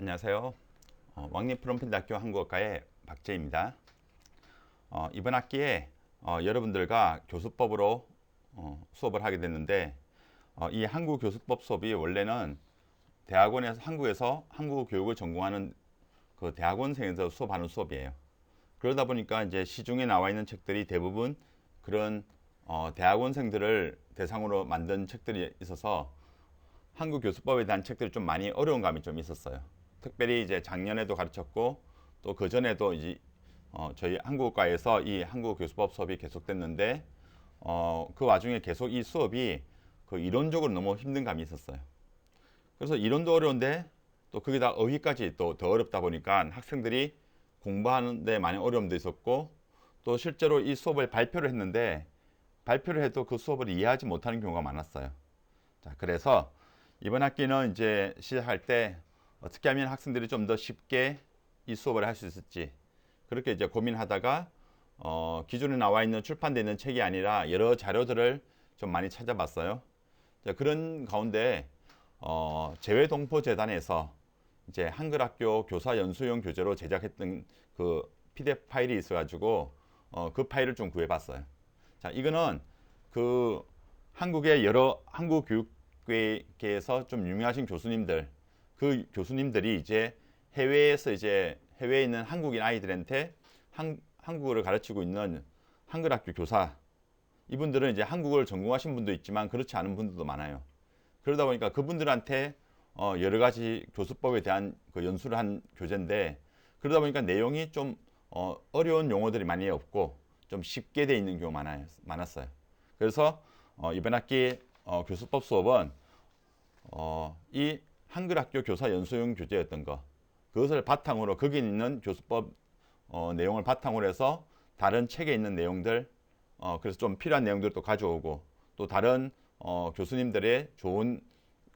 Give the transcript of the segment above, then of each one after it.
안녕하세요. 왕립 프롬펜트학교 한국어과의 박재입니다. 이번 학기에 여러분들과 교수법으로 수업을 하게 됐는데 이 한국 교수법 수업이 원래는 대학원에서 한국에서 한국어 교육을 전공하는 그 대학원생에서 수업하는 수업이에요. 그러다 보니까 이제 시중에 나와 있는 책들이 대부분 그런 대학원생들을 대상으로 만든 책들이 있어서 한국 교수법에 대한 책들이 좀 많이 어려운 감이 좀 있었어요. 특별히 이제 작년에도 가르쳤고 또 그 전에도 이제 저희 한국어과에서 이 한국어 교수법 수업이 계속됐는데 그 와중에 계속 이 수업이 그 이론적으로 너무 힘든 감이 있었어요. 그래서 이론도 어려운데 또 거기다 어휘까지 또 더 어렵다 보니까 학생들이 공부하는데 많이 어려움도 있었고 또 실제로 이 수업을 발표를 했는데 발표를 해도 그 수업을 이해하지 못하는 경우가 많았어요. 자, 그래서 이번 학기는 이제 시작할 때 어떻게 하면 학생들이 좀 더 쉽게 이 수업을 할 수 있을지 그렇게 이제 고민하다가 기존에 나와 있는 출판되어 있는 책이 아니라 여러 자료들을 좀 많이 찾아봤어요. 자, 그런 가운데 재외동포재단에서 이제 한글학교 교사 연수용 교재로 제작했던 그 PDF 파일이 있어가지고 그 파일을 좀 구해봤어요. 자, 이거는 그 한국의 여러 한국 교육계에서 좀 유명하신 교수님들, 그 교수님들이 이제 해외에 있는 한국인 아이들한테 한국어를 가르치고 있는 한글학교 교사, 이분들은 이제 한국어를 전공하신 분도 있지만 그렇지 않은 분들도 많아요. 그러다 보니까 그분들한테 여러 가지 교수법에 대한 그 연수를 한 교재인데 그러다 보니까 내용이 좀 어려운 용어들이 많이 없고 좀 쉽게 돼 있는 경우가 많았어요. 그래서 이번 학기 교수법 수업은 이 한글학교 교사 연수용 교재였던 거 그것을 바탕으로 거기 있는 교수법 내용을 바탕으로 해서 다른 책에 있는 내용들 그래서 좀 필요한 내용들을 또 가져오고 또 다른 교수님들의 좋은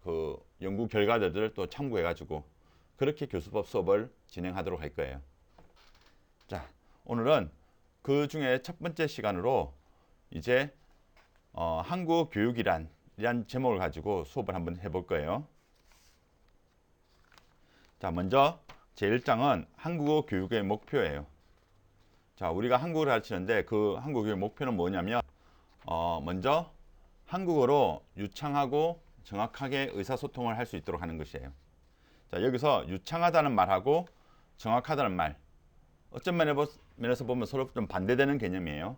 그 연구 결과들을 또 참고해 가지고 그렇게 교수법 수업을 진행하도록 할 거예요. 자, 오늘은 그 중에 첫 번째 시간으로 이제 한국 교육이란 제목을 가지고 수업을 한번 해볼 거예요. 자, 먼저 제1장은 한국어 교육의 목표예요. 자, 우리가 한국어를 가르치는데 그 한국어 교육의 목표는 뭐냐면 먼저 한국어로 유창하고 정확하게 의사소통을 할 수 있도록 하는 것이에요. 자, 여기서 유창하다는 말하고 정확하다는 말 어떤 면에서 보면 서로 좀 반대되는 개념이에요.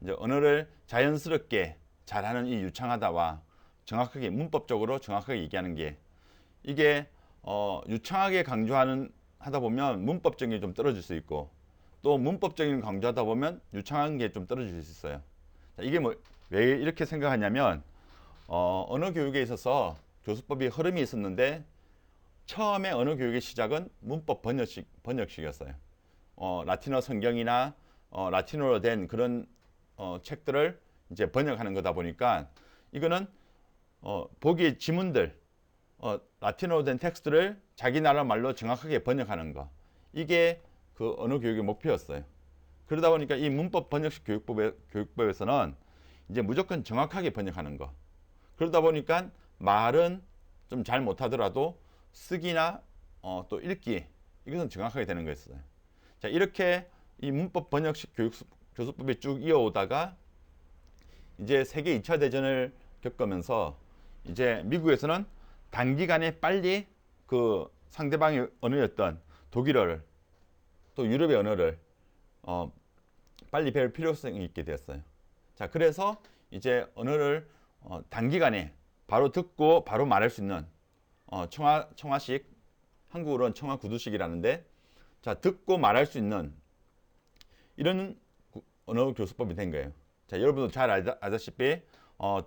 이제 언어를 자연스럽게 잘하는 이 유창하다와 정확하게 문법적으로 정확하게 얘기하는 게 이게 유창하게 강조하는 하다 보면 문법적인 게 좀 떨어질 수 있고 또 문법적인 강조하다 보면 유창한 게 좀 떨어질 수 있어요. 자, 이게 뭐 왜 이렇게 생각하냐면 언어 교육에 있어서 교수법이 흐름이 있었는데 처음에 언어 교육의 시작은 문법 번역식이었어요. 라틴어 성경이나 라틴어로 된 그런 책들을 이제 번역하는 거다 보니까 이거는 보기의 지문들 라틴어로 된 텍스트를 자기 나라 말로 정확하게 번역하는 거 이게 그 언어 교육의 목표였어요. 그러다 보니까 이 문법 번역식 교육법에서는 이제 무조건 정확하게 번역하는 거 그러다 보니까 말은 좀 잘 못하더라도 쓰기나 또 읽기 이것은 정확하게 되는 거였어요. 자, 이렇게 이 문법 번역식 교수법이 쭉 이어오다가 이제 세계 2차 대전을 겪으면서 이제 미국에서는 단기간에 빨리 그 상대방의 언어였던 독일어를 또 유럽의 언어를 빨리 배울 필요성이 있게 되었어요. 자, 그래서 이제 언어를 단기간에 바로 듣고 바로 말할 수 있는 청화식 한국어로는 청화 구두식이라는데 자, 듣고 말할 수 있는 이런 언어 교수법이 된 거예요. 자, 여러분도 잘 아다시피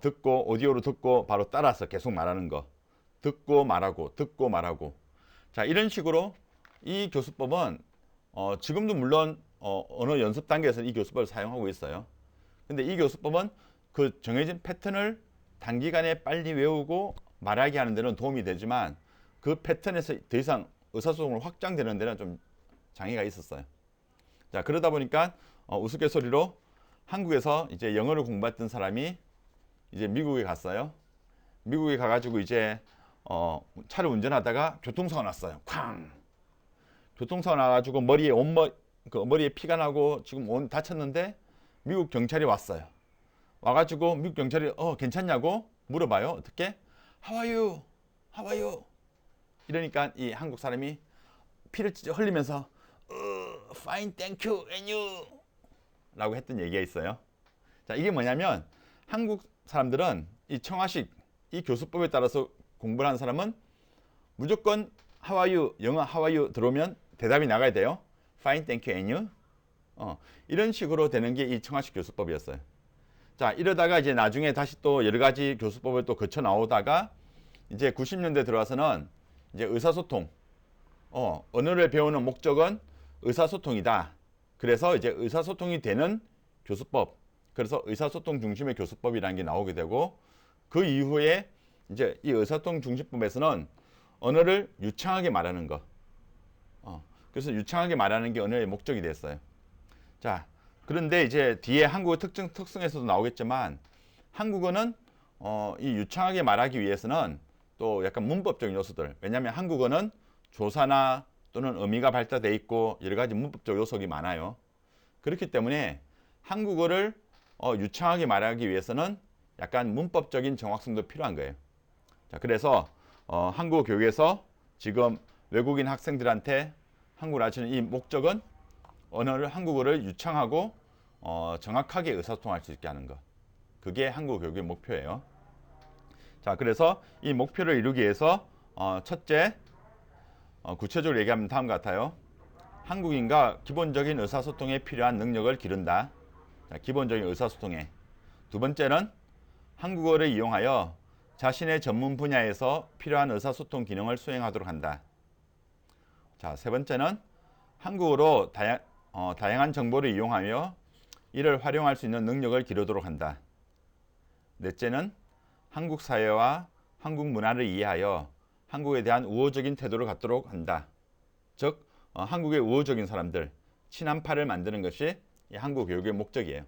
듣고 오디오로 듣고 바로 따라서 계속 말하는 거 듣고 말하고 자, 이런 식으로 이 교수법은 지금도 물론 언어 연습 단계에서 이 교수법을 사용하고 있어요. 근데 이 교수법은 그 정해진 패턴을 단기간에 빨리 외우고 말하게 하는 데는 도움이 되지만 그 패턴에서 더 이상 의사소통을 확장되는 데는 좀 장애가 있었어요. 자, 그러다 보니까 우스갯소리로 한국에서 이제 영어를 공부했던 사람이 이제 미국에 갔어요. 미국에 가가지고 이제 차를 운전하다가 교통사고 났어요. 쾅! 교통사고 나가지고 머리에 피가 나고 지금 다쳤는데 미국 경찰이 왔어요. 와가지고 미국 경찰이 괜찮냐고 물어봐요. 어떻게? How are you? How are you? 이러니까 이 한국 사람이 피를 흘리면서 Fine, thank you, and you 라고 했던 얘기가 있어요. 자, 이게 뭐냐면 한국 사람들은 이 청아식 이 교수법에 따라서 공부를 하는 사람은 무조건 How are you? 영어 How are you? 들어오면 대답이 나가야 돼요. Fine, thank you, and you. 이런 식으로 되는 게 이 청아식 교수법이었어요. 자, 이러다가 이제 나중에 다시 또 여러 가지 교수법을 또 거쳐 나오다가 이제 90년대 들어와서는 이제 의사소통, 언어를 배우는 목적은 의사소통이다. 그래서 이제 의사소통이 되는 교수법, 그래서 의사소통 중심의 교수법이라는 게 나오게 되고, 그 이후에 이제 이 의사소통 중심법에서는 언어를 유창하게 말하는 거, 그래서 유창하게 말하는 게 언어의 목적이 됐어요. 자, 그런데 이제 뒤에 한국어 특성에서도 나오겠지만 한국어는 이 유창하게 말하기 위해서는 또 약간 문법적인 요소들, 왜냐하면 한국어는 조사나 또는 의미가 발달되어 있고 여러 가지 문법적 요소가 많아요. 그렇기 때문에 한국어를 유창하게 말하기 위해서는 약간 문법적인 정확성도 필요한 거예요. 자, 그래서 한국어 교육에서 지금 외국인 학생들한테 한국어를 가르치는 이 목적은 한국어를 유창하고 정확하게 의사소통할 수 있게 하는 것. 그게 한국어 교육의 목표예요. 자, 그래서 이 목표를 이루기 위해서 첫째, 구체적으로 얘기하면 다음과 같아요. 한국인과 기본적인 의사소통에 필요한 능력을 기른다. 자, 기본적인 의사소통에. 두 번째는 한국어를 이용하여 자신의 전문 분야에서 필요한 의사소통 기능을 수행하도록 한다. 자, 세 번째는 한국어로 다양한 정보를 이용하며 이를 활용할 수 있는 능력을 기르도록 한다. 넷째는 한국 사회와 한국 문화를 이해하여 한국에 대한 우호적인 태도를 갖도록 한다. 즉, 한국의 우호적인 사람들, 친한파를 만드는 것이 이 한국 교육의 목적이에요.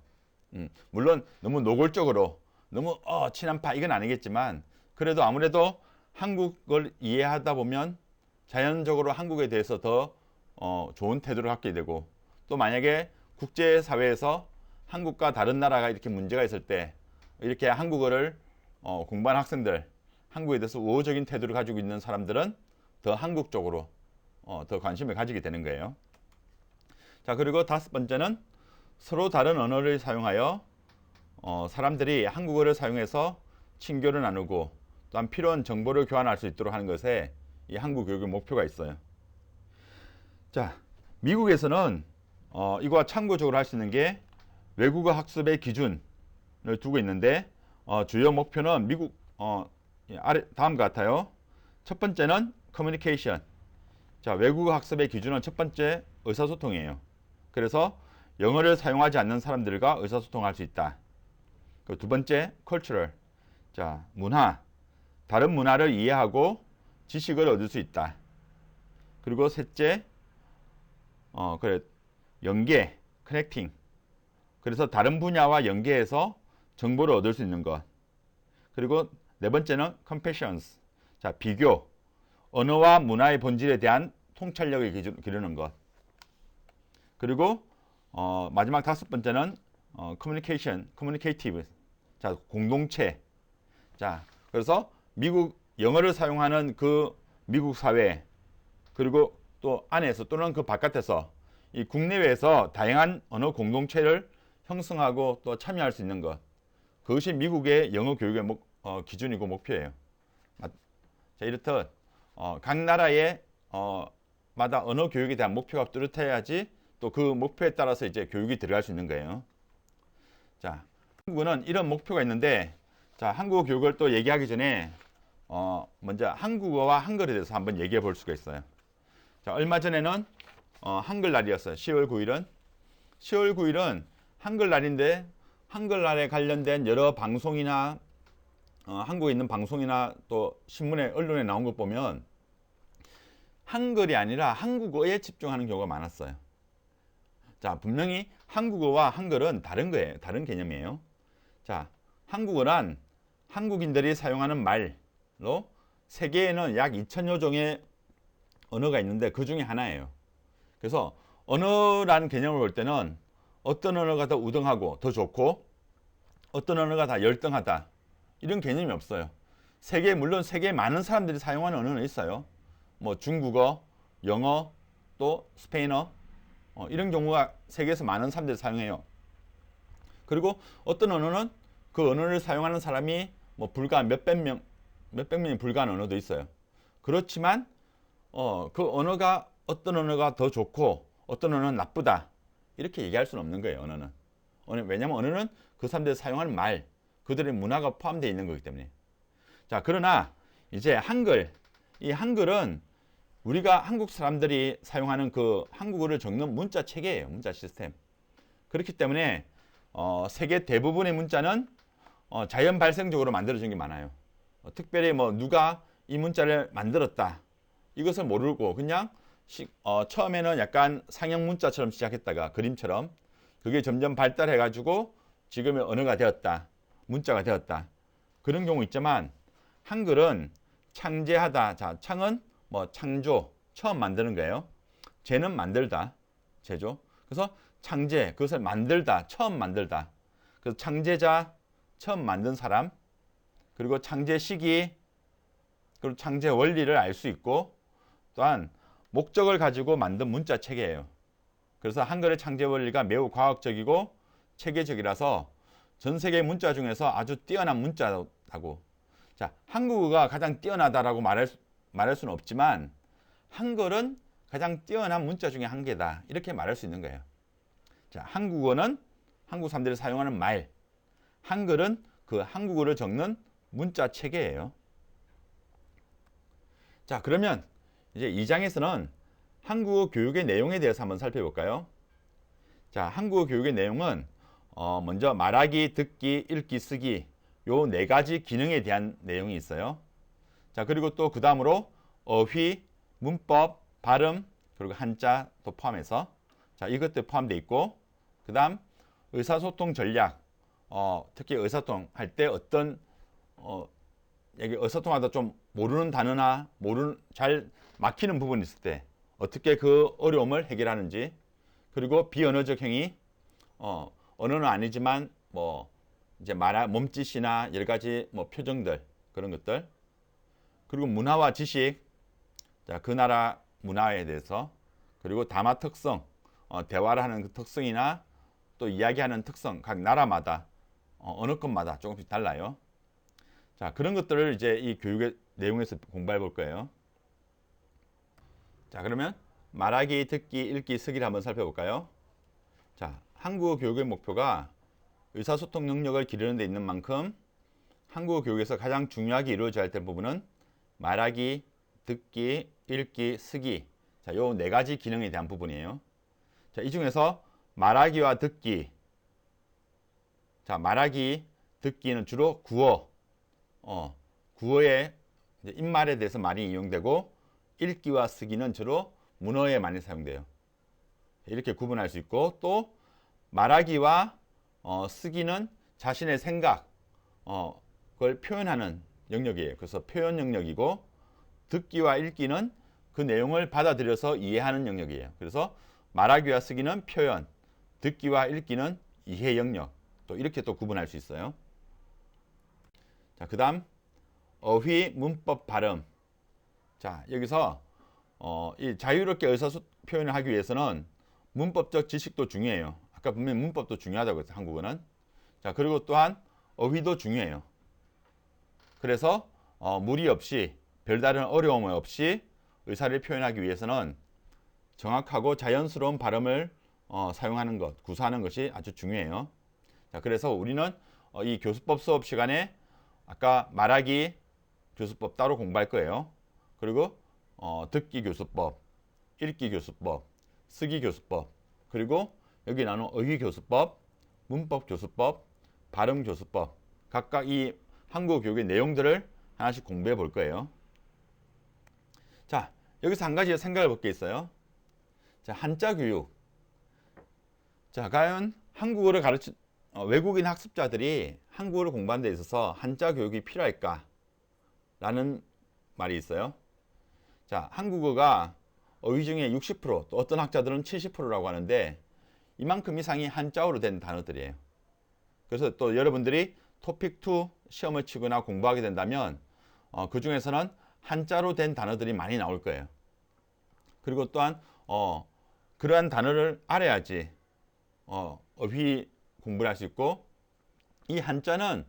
물론 너무 노골적으로 너무 친한파 이건 아니겠지만 그래도 아무래도 한국을 이해하다 보면 자연적으로 한국에 대해서 더 좋은 태도를 갖게 되고, 또 만약에 국제사회에서 한국과 다른 나라가 이렇게 문제가 있을 때 이렇게 한국어를 공부하는 학생들, 한국에 대해서 우호적인 태도를 가지고 있는 사람들은 더 한국 쪽으로 더 관심을 가지게 되는 거예요. 자, 그리고 다섯 번째는 서로 다른 언어를 사용하여 사람들이 한국어를 사용해서 친교를 나누고 또한 필요한 정보를 교환할 수 있도록 하는 것에 이 한국 교육의 목표가 있어요. 자, 미국에서는 이거와 참고적으로 할 수 있는 게 외국어 학습의 기준을 두고 있는데 주요 목표는 미국 다음과 같아요. 첫 번째는 커뮤니케이션. 자, 외국어 학습의 기준은 첫 번째 의사소통이에요. 그래서 영어를 사용하지 않는 사람들과 의사소통할 수 있다. 두 번째 cultural. 자, 문화. 다른 문화를 이해하고 지식을 얻을 수 있다. 그리고 셋째 연계, connecting. 그래서 다른 분야와 연계해서 정보를 얻을 수 있는 것. 그리고 네 번째는 comparisons. 자, 비교. 언어와 문화의 본질에 대한 통찰력을 기르는 것. 그리고 마지막 다섯 번째는 communication, communicative. 자, 공동체. 자, 그래서 미국 영어를 사용하는 그 미국 사회, 그리고 또 안에서 또는 그 바깥에서 이 국내외에서 다양한 언어 공동체를 형성하고 또 참여할 수 있는 것. 그것이 미국의 영어 교육의 기준이고 목표예요. 자, 이렇듯 각 나라의 마다 언어 교육에 대한 목표가 뚜렷해야지 또 그 목표에 따라서 이제 교육이 들어갈 수 있는 거예요. 자, 한국어는 이런 목표가 있는데, 자, 한국어 교육을 또 얘기하기 전에 먼저 한국어와 한글에 대해서 한번 얘기해 볼 수가 있어요. 자, 얼마 전에는 한글날이었어요. 10월 9일은 10월 9일은 한글날인데 한글날에 관련된 여러 방송이나 한국에 있는 방송이나 또 신문에 언론에 나온 것 보면 한글이 아니라 한국어에 집중하는 경우가 많았어요. 자, 분명히 한국어와 한글은 다른 거예요. 다른 개념이에요. 자, 한국어란 한국인들이 사용하는 말로 세계에는 약 2천여 종의 언어가 있는데 그 중에 하나예요. 그래서 언어라는 개념을 볼 때는 어떤 언어가 더 우등하고 더 좋고 어떤 언어가 다 열등하다 이런 개념이 없어요. 물론 세계에 많은 사람들이 사용하는 언어는 있어요. 뭐 중국어, 영어, 또 스페인어 이런 경우가 세계에서 많은 사람들이 사용해요. 그리고 어떤 언어는 그 언어를 사용하는 사람이 뭐 불과 몇백 명이 불과한 언어도 있어요. 그렇지만 그 언어가 어떤 언어가 더 좋고 어떤 언어는 나쁘다 이렇게 얘기할 수는 없는 거예요. 언어는. 왜냐하면 언어는 그 사람들이 사용하는 말, 그들의 문화가 포함되어 있는 거기 때문에. 자, 그러나 이제 이 한글은 우리가 한국 사람들이 사용하는 그 한국어를 적는 문자 체계예요. 문자 시스템. 그렇기 때문에 세계 대부분의 문자는 자연 발생적으로 만들어진 게 많아요. 특별히 뭐 누가 이 문자를 만들었다 이것을 모르고 그냥 처음에는 약간 상형 문자처럼 시작했다가 그림처럼 그게 점점 발달해 가지고 지금의 언어가 되었다, 문자가 되었다 그런 경우 있지만 한글은 창제하다. 자, 창은 뭐 창조, 처음 만드는 거예요. 제는 만들다, 제조. 그래서 창제, 그것을 만들다, 처음 만들다. 그래서 창제자, 처음 만든 사람, 그리고 창제 시기, 그리고 창제 원리를 알 수 있고 또한 목적을 가지고 만든 문자 체계예요. 그래서 한글의 창제 원리가 매우 과학적이고 체계적이라서 전 세계 문자 중에서 아주 뛰어난 문자라고. 자, 한국어가 가장 뛰어나다라고 말할 수는 없지만 한글은 가장 뛰어난 문자 중에 한 개다 이렇게 말할 수 있는 거예요. 자, 한국어는 한국 사람들이 사용하는 말, 한글은 그 한국어를 적는 문자 체계예요. 자, 그러면 이제 2장에서는 한국어 교육의 내용에 대해서 한번 살펴볼까요? 자, 한국어 교육의 내용은 먼저 말하기, 듣기, 읽기, 쓰기 요 네 가지 기능에 대한 내용이 있어요. 자, 그리고 또 그 다음으로 어휘, 문법, 발음, 그리고 한자 또 포함해서 자, 이것들 포함되어 있고 그 다음 의사소통 전략, 특히 의사소통 할 때 어떤 여기 의사소통하다 좀 모르는 단어나 잘 막히는 부분이 있을 때 어떻게 그 어려움을 해결하는지, 그리고 비언어적 행위, 언어는 아니지만 뭐 이제 몸짓이나 여러 가지 뭐 표정들 그런 것들, 그리고 문화와 지식, 자, 그 나라 문화에 대해서, 그리고 담화 특성, 대화를 하는 그 특성이나 또 이야기하는 특성, 각 나라마다 언어권마다 조금씩 달라요. 자, 그런 것들을 이제 이 교육의 내용에서 공부해 볼 거예요. 자, 그러면 말하기, 듣기, 읽기, 쓰기를 한번 살펴볼까요? 자, 한국어 교육의 목표가 의사소통 능력을 기르는 데 있는 만큼 한국어 교육에서 가장 중요하게 이루어져야 될 부분은 말하기, 듣기, 읽기, 쓰기. 자, 요 네 가지 기능에 대한 부분이에요. 자, 이 중에서 말하기와 듣기. 자, 말하기, 듣기는 주로 구어의 입말에 대해서 많이 이용되고, 읽기와 쓰기는 주로 문어에 많이 사용돼요. 이렇게 구분할 수 있고, 또 말하기와 쓰기는 자신의 생각, 그걸 표현하는 영역이에요. 그래서 표현 영역이고, 듣기와 읽기는 그 내용을 받아들여서 이해하는 영역이에요. 그래서 말하기와 쓰기는 표현, 듣기와 읽기는 이해 영역. 또 이렇게 또 구분할 수 있어요. 자, 그 다음 어휘, 문법, 발음. 자, 여기서 이 자유롭게 의사표현을 하기 위해서는 문법적 지식도 중요해요. 아까 분명히 문법도 중요하다고 했어요. 한국어는. 자, 그리고 또한 어휘도 중요해요. 그래서 무리 없이 별다른 어려움 없이 의사를 표현하기 위해서는 정확하고 자연스러운 발음을 사용하는 것, 구사하는 것이 아주 중요해요. 자, 그래서 우리는 이 교수법 수업 시간에 아까 말하기 교수법 따로 공부할 거예요. 그리고 듣기 교수법, 읽기 교수법, 쓰기 교수법, 그리고 여기 나눈 어휘 교수법, 문법 교수법, 발음 교수법, 각각 이 한국어 교육의 내용들을 하나씩 공부해 볼 거예요. 자, 여기서 한 가지 생각해 볼 게 있어요. 자, 한자 교육. 자, 과연 한국어를 외국인 학습자들이 한국어를 공부하는 데 있어서 한자 교육이 필요할까? 라는 말이 있어요. 자, 한국어가 어휘 중에 60%, 또 어떤 학자들은 70%라고 하는데 이만큼 이상이 한자어로 된 단어들이에요. 그래서 또 여러분들이 토픽2 시험을 치거나 공부하게 된다면 그 중에서는 한자로 된 단어들이 많이 나올 거예요. 그리고 또한 그러한 단어를 알아야지 어휘 공부를 할 수 있고, 이 한자는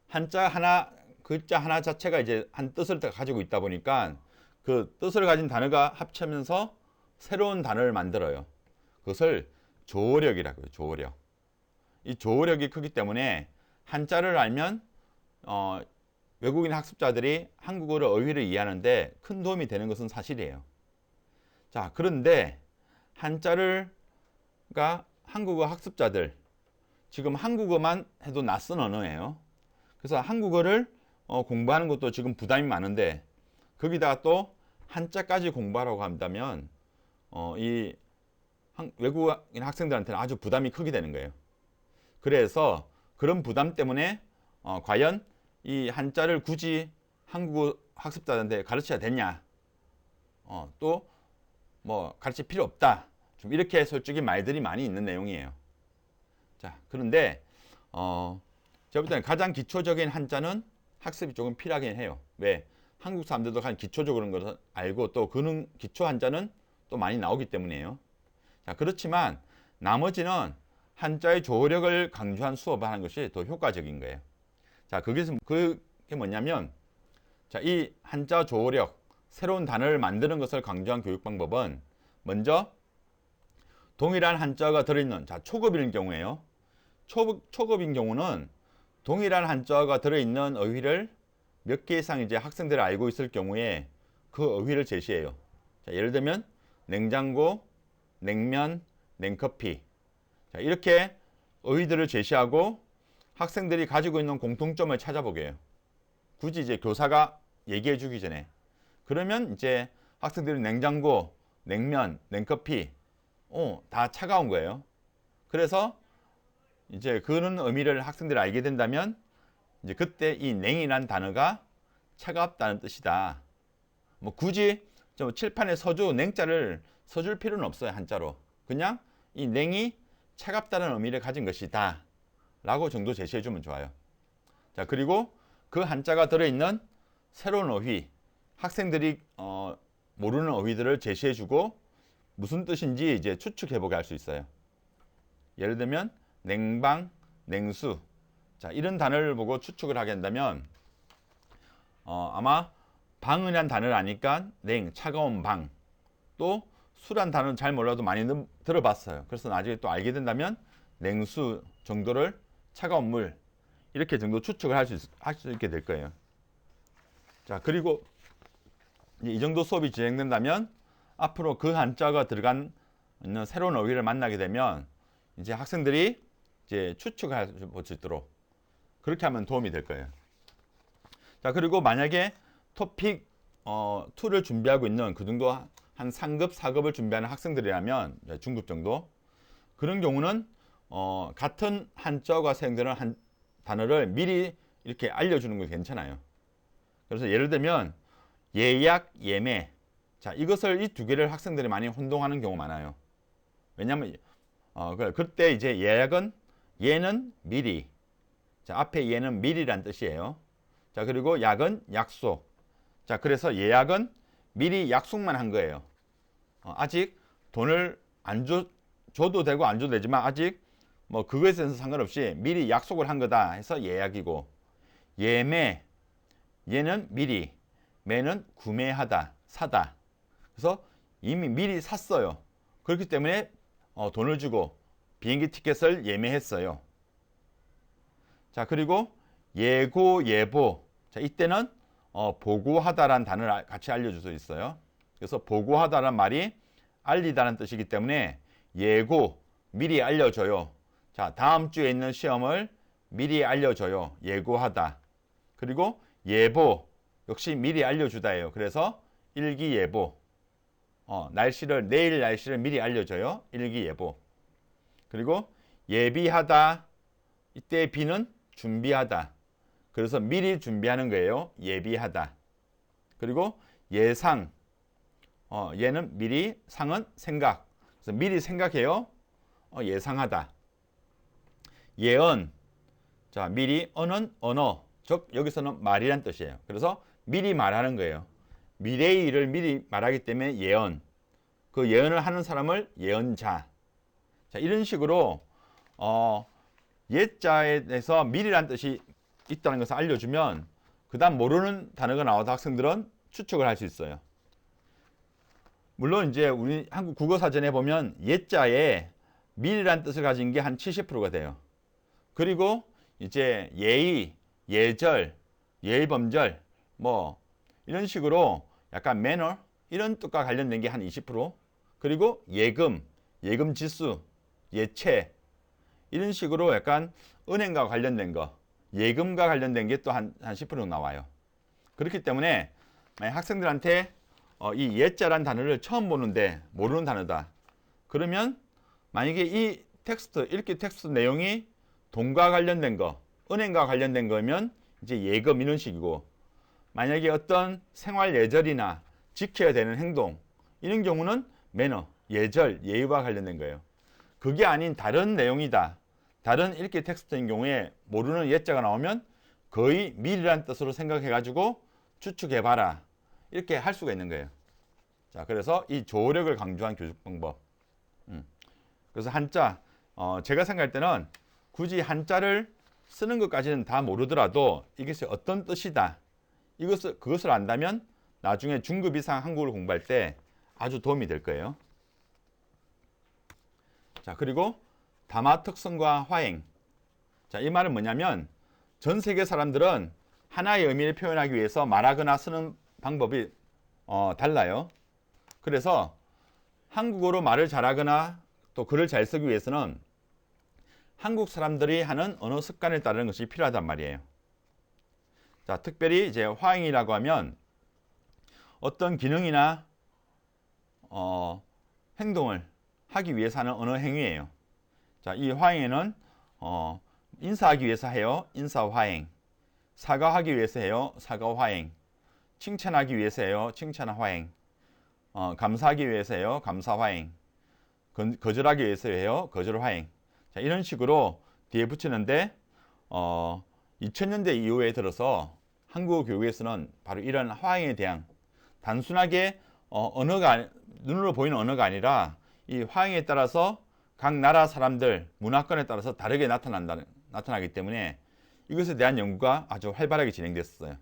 한자 하나, 글자 하나 자체가 이제 한 뜻을 가지고 있다 보니까 그 뜻을 가진 단어가 합치면서 새로운 단어를 만들어요. 그것을 조어력이라고 해요. 조어력. 이 조어력이 크기 때문에 한자를 알면 외국인 학습자들이 한국어로 어휘를 이해하는데 큰 도움이 되는 것은 사실이에요. 자, 그런데 한자가 한국어 학습자들, 지금 한국어만 해도 낯선 언어예요. 그래서 한국어를 공부하는 것도 지금 부담이 많은데 거기다가 또 한자까지 공부하라고 한다면 이 외국인 학생들한테는 아주 부담이 크게 되는 거예요. 그래서 그런 부담 때문에 과연 이 한자를 굳이 한국어 학습자들한테 가르쳐야 되냐, 또 뭐 가르칠 필요 없다, 좀 이렇게 솔직히 말들이 많이 있는 내용이에요. 자, 그런데 제가 볼 때는 가장 기초적인 한자는 학습이 조금 필요하긴 해요. 왜? 한국 사람들도 한 기초적으로 그런 것을 알고 또 그는 기초 한자는 또 많이 나오기 때문이에요. 자, 그렇지만 나머지는 한자의 조어력을 강조한 수업을 하는 것이 더 효과적인 거예요. 자, 그게 뭐냐면, 자, 이 한자 조어력, 새로운 단어를 만드는 것을 강조한 교육 방법은 먼저 동일한 한자가 들어있는, 자, 초급일 경우에요. 초급인 경우는 동일한 한자가 들어있는 어휘를 몇 개 이상 이제 학생들이 알고 있을 경우에 그 어휘를 제시해요. 자, 예를 들면 냉장고, 냉면, 냉커피. 자, 이렇게 어휘들을 제시하고 학생들이 가지고 있는 공통점을 찾아보게 해요. 굳이 이제 교사가 얘기해 주기 전에. 그러면 이제 학생들이 냉장고, 냉면, 냉커피, 다 차가운 거예요. 그래서 이제 그런 의미를 학생들이 알게 된다면 이제 그때 이 냉이란 단어가 차갑다는 뜻이다. 뭐 굳이 좀 칠판에 냉자를 써줄 필요는 없어요. 한자로. 그냥 이 냉이 차갑다는 의미를 가진 것이다 라고 정도 제시해 주면 좋아요. 자, 그리고 그 한자가 들어있는 새로운 어휘, 학생들이 모르는 어휘들을 제시해 주고 무슨 뜻인지 이제 추측해 보게 할 수 있어요. 예를 들면 냉방, 냉수. 자, 이런 단어를 보고 추측을 하게 된다면 아마 방이란 단어를 아니까 냉, 차가운 방, 또 수란 단어는 잘 몰라도 많이 들어봤어요. 그래서 나중에 또 알게 된다면 냉수 정도를 차가운 물, 이렇게 정도 추측을 할 수 있게 될 거예요. 자, 그리고 이 정도 수업이 진행된다면 앞으로 그 한자가 들어간 있는 새로운 어휘를 만나게 되면 이제 학생들이 이제 추측할 수 있도록 그렇게 하면 도움이 될 거예요. 자, 그리고 만약에 토픽 2를 준비하고 있는 그 정도 한 3급, 4급을 준비하는 학생들이라면 중급 정도, 그런 경우는 같은 한자어가 사용되는 한 단어를 미리 이렇게 알려주는 게 괜찮아요. 그래서 예를 들면 예약, 예매. 자, 이것을 이 두 개를 학생들이 많이 혼동하는 경우가 많아요. 왜냐하면 그때 이제 예약은 예는 미리. 자, 앞에 예는 미리란 뜻이에요. 자, 그리고 약은 약속. 자, 그래서 예약은 미리 약속만 한 거예요. 아직 돈을 줘도 되고 안 줘도 되지만 아직 뭐 그거에 대해서 상관없이 미리 약속을 한 거다 해서 예약이고, 예매, 예는 미리, 매는 구매하다, 사다. 그래서 이미 미리 샀어요. 그렇기 때문에 돈을 주고 비행기 티켓을 예매했어요. 자, 그리고 예고, 예보. 자, 이때는 보고하다라는 단어를 같이 알려줄 수 있어요. 그래서 보고하다라는 말이 알리다는 뜻이기 때문에 예고, 미리 알려줘요. 자, 다음 주에 있는 시험을 미리 알려줘요. 예고하다. 그리고 예보, 역시 미리 알려주다예요. 그래서 일기예보. 내일 날씨를 미리 알려줘요. 일기예보. 그리고 예비하다. 이때 비는 준비하다. 그래서 미리 준비하는 거예요. 예비하다. 그리고 예상, 얘는 미리, 상은 생각. 그래서 미리 생각해요. 예상하다. 예언, 자 미리, 언은 언어, 즉 여기서는 말이란 뜻이에요. 그래서 미리 말하는 거예요. 미래의 일을 미리 말하기 때문에 예언. 그 예언을 하는 사람을 예언자. 자 이런 식으로 예자에 대해서 미리란 뜻이 있다는 것을 알려주면 그 다음 모르는 단어가 나와도 학생들은 추측을 할 수 있어요. 물론 이제 우리 한국 국어사전에 보면 예자에 미리란 뜻을 가진 게 한 70%가 돼요. 그리고 이제 예의, 예절, 예의범절 뭐 이런 식으로 약간 매너 이런 뜻과 관련된 게 한 20%, 그리고 예금, 예금 지수, 예채 이런 식으로 약간 은행과 관련된 거, 예금과 관련된 게 또 한 10% 나와요. 그렇기 때문에 만약 학생들한테 이 예자란 단어를 처음 보는데 모르는 단어다. 그러면 만약에 이 텍스트, 읽기 텍스트 내용이 돈과 관련된 거, 은행과 관련된 거면 이제 예금 이런 식이고, 만약에 어떤 생활 예절이나 지켜야 되는 행동 이런 경우는 매너, 예절, 예의와 관련된 거예요. 그게 아닌 다른 내용이다. 다른 읽기 텍스트인 경우에 모르는 예자가 나오면 거의 미리란 뜻으로 생각해가지고 추측해봐라. 이렇게 할 수가 있는 거예요. 자, 그래서 이 조력을 강조한 교육 방법. 그래서 한자, 제가 생각할 때는 굳이 한자를 쓰는 것까지는 다 모르더라도 이것이 어떤 뜻이다. 그것을 안다면 나중에 중급 이상 한국어를 공부할 때 아주 도움이 될 거예요. 자, 그리고 담화 특성과 화행. 자, 이 말은 뭐냐면 전 세계 사람들은 하나의 의미를 표현하기 위해서 말하거나 쓰는 방법이 달라요. 그래서 한국어로 말을 잘하거나 또 글을 잘 쓰기 위해서는 한국 사람들이 하는 언어 습관을 따르는 것이 필요하단 말이에요. 자, 특별히 이제 화행이라고 하면 어떤 기능이나 행동을 하기 위해서 하는 언어 행위예요. 자, 이 화행에는 인사하기 위해서 해요. 인사화행. 사과하기 위해서 해요. 사과화행. 칭찬하기 위해서 해요. 칭찬화행. 감사하기 위해서 해요. 감사화행. 거절하기 위해서 해요. 거절화행. 자, 이런 식으로 뒤에 붙이는데 2000년대 이후에 들어서 한국어 교육에서는 바로 이런 화행에 대한 단순하게 언어가 눈으로 보이는 언어가 아니라 이 화행에 따라서 각 나라 사람들 문화권에 따라서 다르게 나타나기 때문에 이것에 대한 연구가 아주 활발하게 진행됐어요.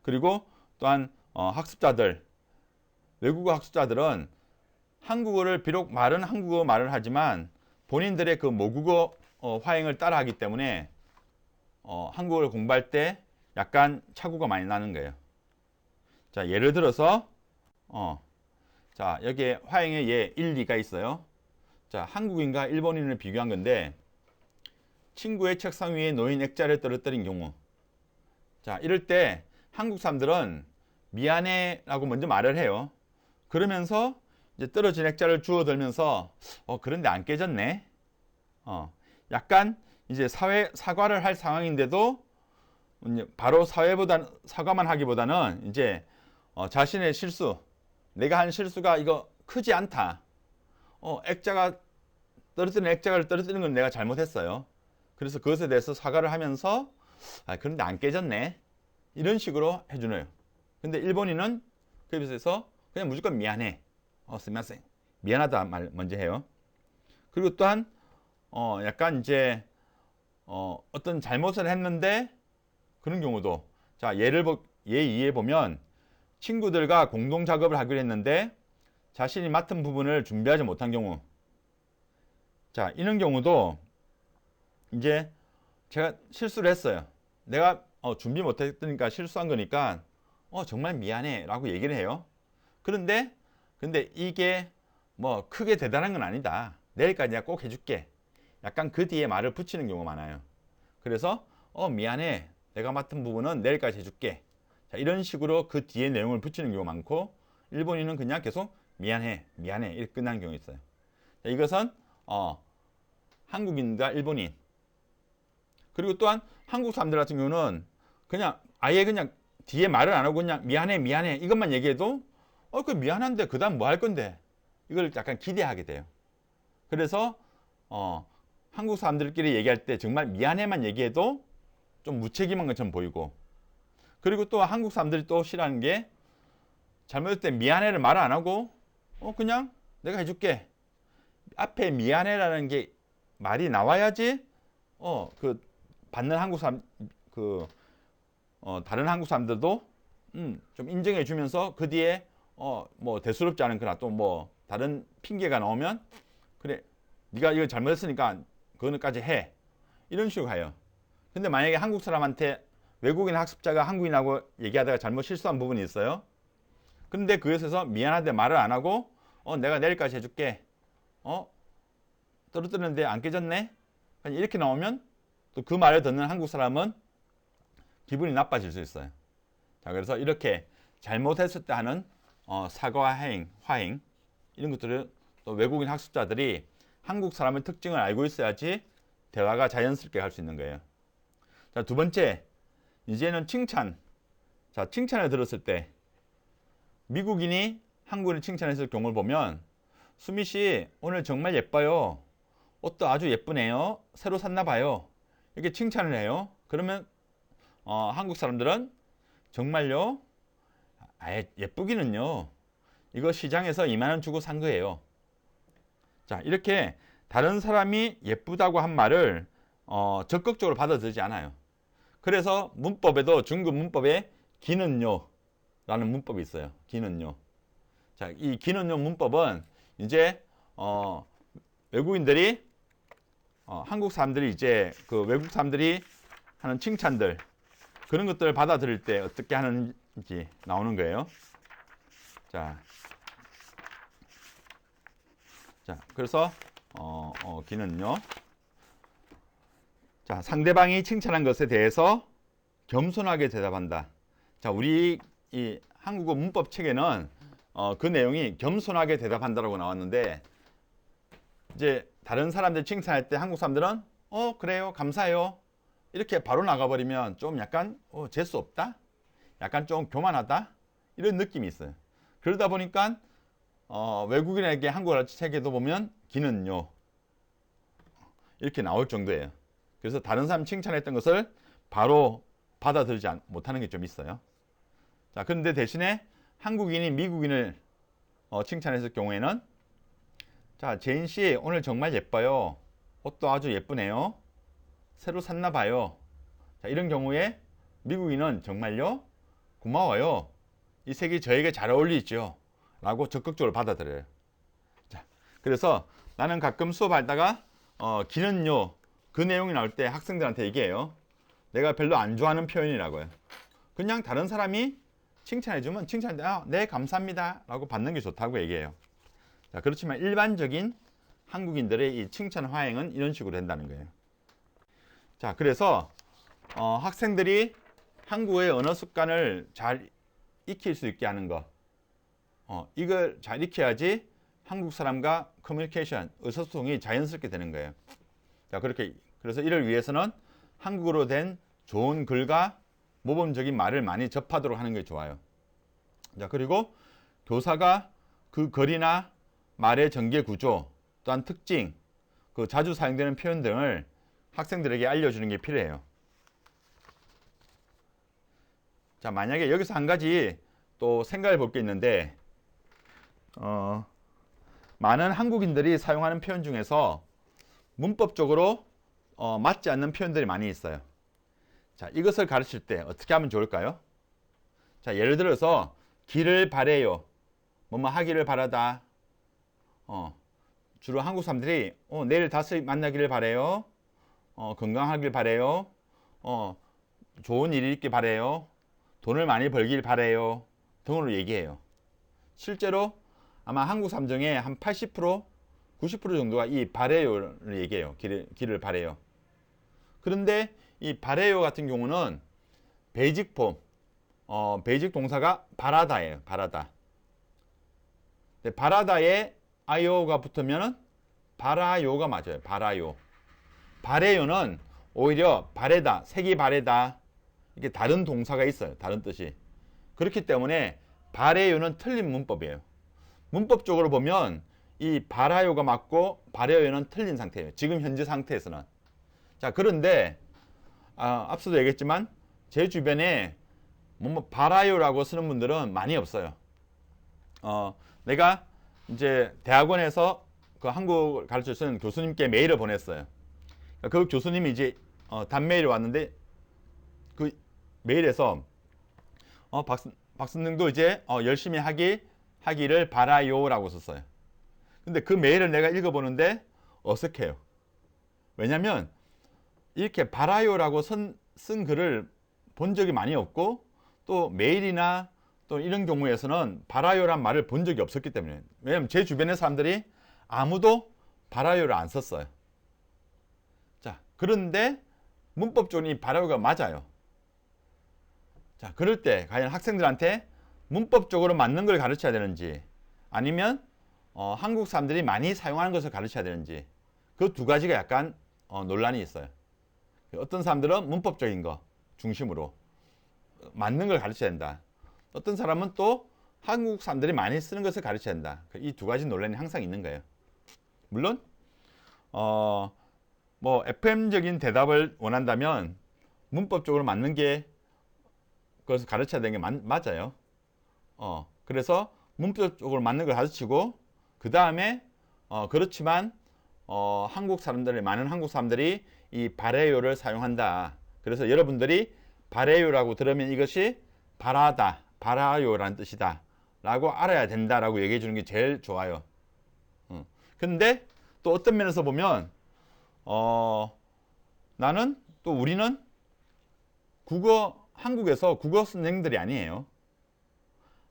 그리고 또한 학습자들, 외국어 학습자들은 한국어를 비록 말은 한국어 말을 하지만 본인들의 그 모국어 화행을 따라하기 때문에 한국어를 공부할 때 약간 착오가 많이 나는 거예요. 자, 예를 들어서 자, 여기에 화행의 예 1, 2가 있어요. 자, 한국인과 일본인을 비교한 건데 친구의 책상 위에 놓인 액자를 떨어뜨린 경우. 자, 이럴 때 한국 사람들은 미안해 라고 먼저 말을 해요. 그러면서 이제 떨어진 액자를 주워 들면서 그런데 안 깨졌네. 약간 이제 사과를 할 상황인데도 바로 사과만 하기보다는 이제 자신의 실수, 내가 한 실수가 이거 크지 않다. 떨어뜨린 액자를 떨어뜨리는 건 내가 잘못했어요. 그래서 그것에 대해서 사과를 하면서 그런데 안 깨졌네. 이런 식으로 해주네요. 근데 일본인은 그에 비해서 그냥 무조건 미안해. 스미마셍. 미안하다 말 먼저 해요. 그리고 또한 약간 이제 어떤 잘못을 했는데 그런 경우도 자 예 2에 보면 친구들과 공동 작업을 하기로 했는데 자신이 맡은 부분을 준비하지 못한 경우. 자, 이런 경우도 이제 제가 실수를 했어요. 내가 준비 못했으니까 실수한 거니까 정말 미안해 라고 얘기를 해요. 근데 이게 뭐 크게 대단한 건 아니다. 내일까지 내가 꼭 해줄게. 약간 그 뒤에 말을 붙이는 경우가 많아요. 그래서 미안해. 내가 맡은 부분은 내일까지 해줄게. 자, 이런 식으로 그 뒤에 내용을 붙이는 경우가 많고 일본인은 그냥 계속 미안해 이렇게 끝나는 경우가 있어요. 자, 이것은 한국인과 일본인. 그리고 또한 한국 사람들 같은 경우는 그냥 아예 그냥 뒤에 말을 안 하고 그냥 미안해 미안해 이것만 얘기해도 그 미안한데 그 다음 뭐 할 건데 이걸 약간 기대하게 돼요. 그래서 한국 사람들끼리 얘기할 때 정말 미안해만 얘기해도 좀 무책임한 것처럼 보이고, 그리고 또 한국 사람들이 또 싫어하는 게 잘못할 때 미안해를 말 안 하고 그냥 내가 해줄게. 앞에 미안해라는 게 말이 나와야지 그 받는 한국 사람 다른 한국 사람들도 좀 인정해 주면서 그 뒤에 뭐 대수롭지 않은 거나 또 뭐 다른 핑계가 나오면 그래 네가 이거 잘못했으니까 그거는까지 해 이런 식으로 가요. 근데 만약에 한국 사람한테 외국인 학습자가 한국인하고 얘기하다가 잘못 실수한 부분이 있어요. 근데 그것에서 미안하대 말을 안 하고 내가 내일까지 해줄게. 떨어뜨렸는데 안 깨졌네. 이렇게 나오면 또 그 말을 듣는 한국 사람은 기분이 나빠질 수 있어요. 자, 그래서 이렇게 잘못했을 때 하는 사과 화행 이런 것들을 또 외국인 학습자들이 한국 사람의 특징을 알고 있어야지 대화가 자연스럽게 할 수 있는 거예요. 자, 두 번째, 이제는 칭찬. 자, 칭찬을 들었을 때 미국인이 한국인을 칭찬했을 경우를 보면 수미 씨 오늘 정말 예뻐요. 옷도 아주 예쁘네요. 새로 샀나 봐요. 이렇게 칭찬을 해요. 그러면 한국 사람들은 정말요? 아예 예쁘기는요. 이거 시장에서 2만 원 주고 산 거예요. 자, 이렇게 다른 사람이 예쁘다고 한 말을 적극적으로 받아들이지 않아요. 그래서 문법에도 중국 문법에 기는요 라는 문법이 있어요. 기는요. 자, 이 기는요 문법은 이제 외국인들이 한국 사람들이 이제 그 외국 사람들이 하는 칭찬들 그런 것들을 받아들일 때 어떻게 하는지 나오는 거예요. 자, 그래서 기는요. 자, 상대방이 칭찬한 것에 대해서 겸손하게 대답한다. 자, 우리 이 한국어 문법 책에는 그 내용이 겸손하게 대답한다라고 나왔는데 이제 다른 사람들 칭찬할 때 한국 사람들은 그래요 감사해요 이렇게 바로 나가버리면 좀 약간 재수 없다, 약간 좀 교만하다 이런 느낌이 있어요. 그러다 보니까 외국인에게 한국어 책에도 보면 기는요 이렇게 나올 정도예요. 그래서 다른 사람 칭찬했던 것을 바로 받아들이지 못하는 게 좀 있어요. 자, 그런데 대신에 한국인이 미국인을 칭찬했을 경우에는 자, 제인 씨 오늘 정말 예뻐요. 옷도 아주 예쁘네요. 새로 샀나 봐요. 자, 이런 경우에 미국인은 정말요? 고마워요. 이 색이 저에게 잘 어울리죠. 라고 적극적으로 받아들여요. 자, 그래서 나는 가끔 수업하다가 기는요 그 내용이 나올 때 학생들한테 얘기해요. 내가 별로 안 좋아하는 표현이라고요. 그냥 다른 사람이 칭찬해주면 칭찬할 때 네 감사합니다 라고 받는 게 좋다고 얘기해요. 자, 그렇지만 일반적인 한국인들의 이 칭찬 화행은 이런 식으로 된다는 거예요. 자, 그래서 학생들이 한국어의 언어 습관을 잘 익힐 수 있게 하는 거, 이걸 잘 익혀야지 한국 사람과 커뮤니케이션, 의사소통이 자연스럽게 되는 거예요. 자, 그래서 이를 위해서는 한국어로 된 좋은 글과 모범적인 말을 많이 접하도록 하는 게 좋아요. 자, 그리고 교사가 그 글이나 말의 전개 구조, 또한 특징, 그 자주 사용되는 표현 등을 학생들에게 알려주는 게 필요해요. 자, 만약에 여기서 한 가지 또 생각해 볼 게 있는데 많은 한국인들이 사용하는 표현 중에서 문법적으로 맞지 않는 표현들이 많이 있어요. 자, 이것을 가르칠 때 어떻게 하면 좋을까요? 자, 예를 들어서 기를 바래요. 뭐뭐 하기를 바라다. 주로 한국 사람들이 내일 다시 만나기를 바래요. 건강하길 바래요. 좋은 일이 있길 바래요. 돈을 많이 벌길 바래요. 등으로 얘기해요. 실제로 아마 한국 사람 중에 한 80%, 90% 정도가 이 바래요를 얘기해요. 기를 바래요. 그런데 이 바래요 같은 경우는 베이직 폼, 베이직 동사가 바라다예요. 바라다. 바라다에 아요가 붙으면 바라요가 맞아요. 바라요. 바래요는 오히려 바래다, 색이 바래다, 이게 다른 동사가 있어요. 다른 뜻이. 그렇기 때문에 바래요는 틀린 문법이에요. 문법적으로 보면 이 바라요가 맞고 바래요는 틀린 상태예요. 지금 현재 상태에서는. 자, 그런데 앞서도 얘기했지만 제 주변에 뭐 바라요라고 쓰는 분들은 많이 없어요. 내가 이제 대학원에서 그 한국을 가르쳐 쓰는 교수님께 메일을 보냈어요. 그 교수님이 이제 단메일이 왔는데 그 메일에서 박선생도 이제 열심히 하기를 바라요라고 썼어요. 근데 그 메일을 내가 읽어보는데 어색해요. 왜냐면 이렇게 바라요라고 쓴 글을 본 적이 많이 없고 또 메일이나 또 이런 경우에서는 바라요란 말을 본 적이 없었기 때문에. 왜냐면 제 주변의 사람들이 아무도 바라요를 안 썼어요. 자, 그런데 문법적으로 이 바라요가 맞아요. 자, 그럴 때 과연 학생들한테 문법적으로 맞는 걸 가르쳐야 되는지 아니면 한국 사람들이 많이 사용하는 것을 가르쳐야 되는지 그 두 가지가 약간 논란이 있어요. 어떤 사람들은 문법적인 거 중심으로 맞는 걸 가르쳐야 된다. 어떤 사람은 또 한국 사람들이 많이 쓰는 것을 가르쳐야 된다. 이 두 가지 논란이 항상 있는 거예요. 물론 뭐 FM적인 대답을 원한다면 문법적으로 맞는 게 그것을 가르쳐야 되는 게 맞아요. 그래서 문법적으로 맞는 걸 가르치고 그 다음에 그렇지만 많은 한국 사람들이 이 바래요를 사용한다. 그래서 여러분들이 바래요라고 들으면 이것이 바라다, 바라요라는 뜻이다 라고 알아야 된다라고 얘기해 주는 게 제일 좋아요. 근데 또 어떤 면에서 보면 우리는 한국에서 국어 선생님들이 아니에요.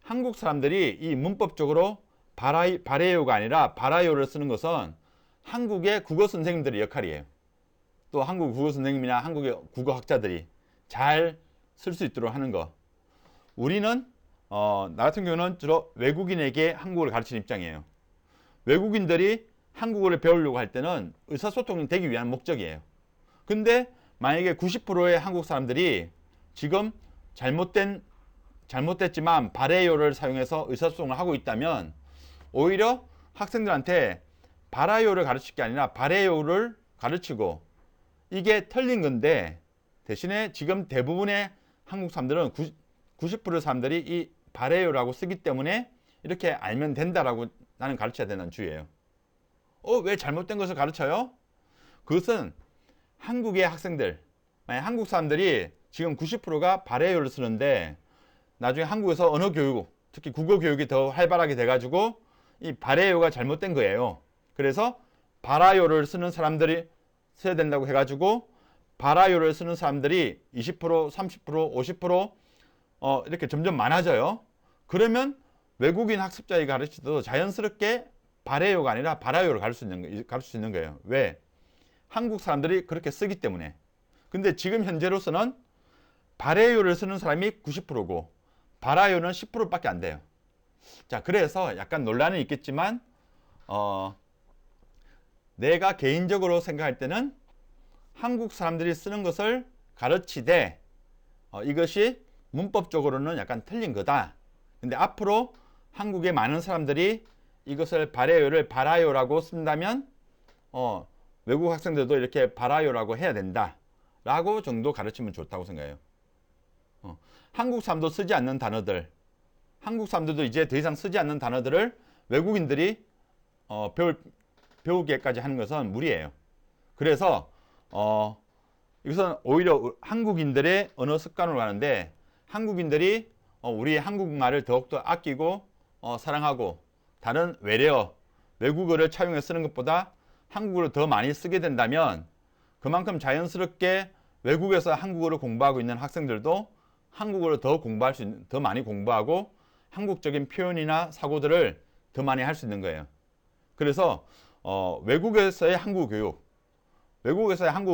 한국 사람들이 이 문법적으로 바래요가 아니라 바라요를 쓰는 것은 한국의 국어 선생님들의 역할이에요. 또 한국 국어 선생님이나 한국의 국어학자들이 잘 쓸 수 있도록 하는 거. 우리는 나 같은 경우는 주로 외국인에게 한국어를 가르치는 입장이에요. 외국인들이 한국어를 배우려고 할 때는 의사소통이 되기 위한 목적이에요. 근데 만약에 90%의 한국 사람들이 지금 잘못됐지만 바래요를 사용해서 의사소통을 하고 있다면 오히려 학생들한테 바라요를 가르칠 게 아니라 바래요를 가르치고 이게 틀린 건데 대신에 지금 대부분의 한국 사람들은 90% 사람들이 이 바래요라고 쓰기 때문에 이렇게 알면 된다라고 나는 가르쳐야 되는 주의예요. 왜 잘못된 것을 가르쳐요? 그것은 한국의 학생들, 만약 한국 사람들이 지금 90%가 바래요를 쓰는데 나중에 한국에서 언어 교육, 특히 국어 교육이 더 활발하게 돼가지고 이 바래요가 잘못된 거예요. 그래서 바라요를 쓰는 사람들이 써야 된다고 해가지고 바라요를 쓰는 사람들이 20%, 30%, 50% 이렇게 점점 많아져요. 그러면 외국인 학습자에게 가르치도 자연스럽게 바래요가 아니라 바라요를 가르칠 수 있는 거예요. 왜? 한국 사람들이 그렇게 쓰기 때문에. 근데 지금 현재로서는 바래요를 쓰는 사람이 90%고 바라요는 10%밖에 안 돼요. 자, 그래서 약간 논란은 있겠지만 내가 개인적으로 생각할 때는 한국 사람들이 쓰는 것을 가르치되 이것이 문법적으로는 약간 틀린 거다. 근데 앞으로 한국의 많은 사람들이 이것을 바래요를 바라요라고 쓴다면 외국 학생들도 이렇게 바라요라고 해야 된다 라고 정도 가르치면 좋다고 생각해요. 한국 사람도 쓰지 않는 단어들, 한국 사람들도 이제 더 이상 쓰지 않는 단어들을 외국인들이 배우기까지 하는 것은 무리예요. 그래서 이것은 오히려 한국인들의 언어 습관으로 가는데 한국인들이 우리의 한국말을 더욱더 아끼고 사랑하고 다른 외국어를 차용해 쓰는 것보다 한국어를 더 많이 쓰게 된다면 그만큼 자연스럽게 외국에서 한국어를 공부하고 있는 학생들도 한국어를 더 많이 공부하고 한국적인 표현이나 사고들을 더 많이 할 수 있는 거예요. 그래서 외국에서의 한국어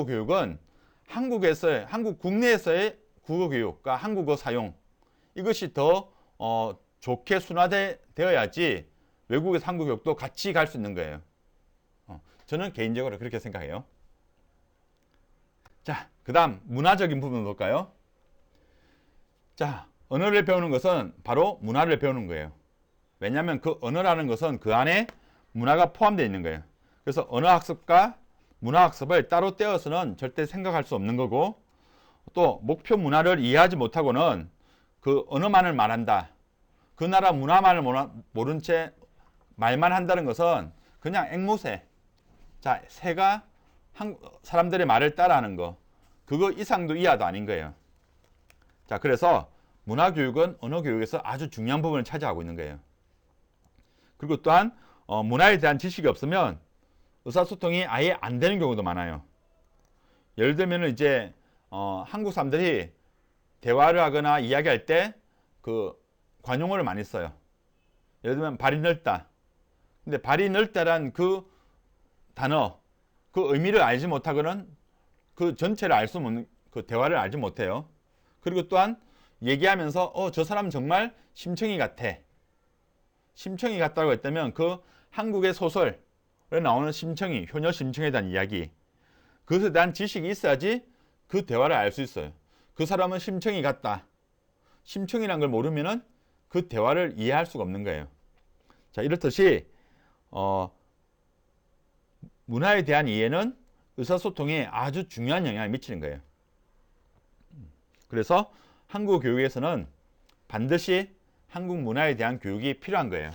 교육은 한국 국내에서의 국어 교육과 한국어 사용 이것이 더 좋게 순화되어야지 외국에서 한국 교육도 같이 갈 수 있는 거예요. 저는 개인적으로 그렇게 생각해요. 자, 그 다음 문화적인 부분 볼까요? 자, 언어를 배우는 것은 바로 문화를 배우는 거예요. 왜냐하면 그 언어라는 것은 그 안에 문화가 포함되어 있는 거예요. 그래서 언어학습과 문화학습을 따로 떼어서는 절대 생각할 수 없는 거고, 또 목표 문화를 이해하지 못하고는 그 언어만을 말한다, 그 나라 문화만을 모른 채 말만 한다는 것은 그냥 앵무새, 자, 새가 사람들의 말을 따라하는 거, 그거 이상도 이하도 아닌 거예요. 자, 그래서 문화교육은 언어교육에서 아주 중요한 부분을 차지하고 있는 거예요. 그리고 또한 문화에 대한 지식이 없으면 의사소통이 아예 안 되는 경우도 많아요. 예를 들면 이제 한국 사람들이 대화를 하거나 이야기할 때 그 관용어를 많이 써요. 예를 들면 발이 넓다. 근데 발이 넓다란 그 단어, 그 의미를 알지 못하고는 그 전체를 알 수 없는, 그 대화를 알지 못해요. 그리고 또한 얘기하면서 저 사람 정말 심청이 같아. 심청이 같다고 했다면 그 한국의 소설에 나오는 심청이, 효녀 심청에 대한 이야기, 그것에 대한 지식이 있어야지 그 대화를 알 수 있어요. 그 사람은 심청이 같다. 심청이란 걸 모르면은 그 대화를 이해할 수가 없는 거예요. 자, 이렇듯이 문화에 대한 이해는 의사소통에 아주 중요한 영향을 미치는 거예요. 그래서 한국 교육에서는 반드시 한국 문화에 대한 교육이 필요한 거예요.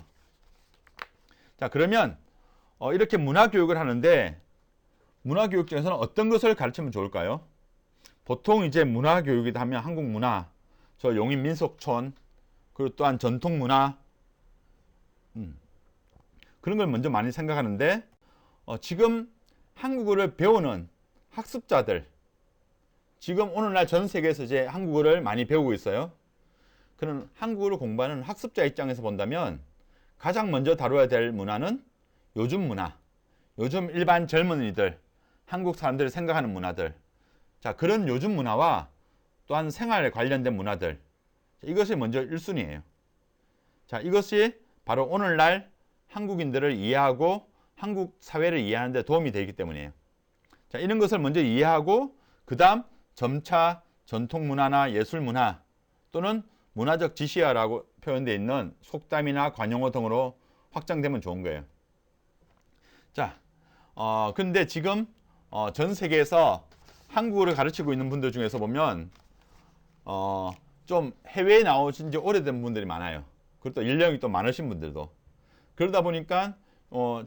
자, 그러면 이렇게 문화 교육을 하는데 문화 교육 중에서는 어떤 것을 가르치면 좋을까요? 보통 이제 문화 교육이다 하면 한국 문화, 저 용인 민속촌, 그리고 또한 전통 문화, 그런 걸 먼저 많이 생각하는데 지금 한국어를 배우는 학습자들, 지금 오늘날 전 세계에서 이제 한국어를 많이 배우고 있어요. 그런 한국어를 공부하는 학습자 입장에서 본다면 가장 먼저 다뤄야 될 문화는 요즘 문화, 요즘 일반 젊은이들, 한국 사람들이 생각하는 문화들, 자, 그런 요즘 문화와 또한 생활에 관련된 문화들, 이것이 먼저 1순위예요. 자, 이것이 바로 오늘날 한국인들을 이해하고 한국 사회를 이해하는 데 도움이 되기 때문이에요. 자, 이런 것을 먼저 이해하고 그 다음 점차 전통 문화나 예술 문화 또는 문화적 지시화라고 표현되어 있는 속담이나 관용어 등으로 확장되면 좋은 거예요. 자, 근데 지금 전 세계에서 한국어를 가르치고 있는 분들 중에서 보면 좀 해외에 나오신 지 오래된 분들이 많아요. 그리고 또 연령이 또 많으신 분들도. 그러다 보니까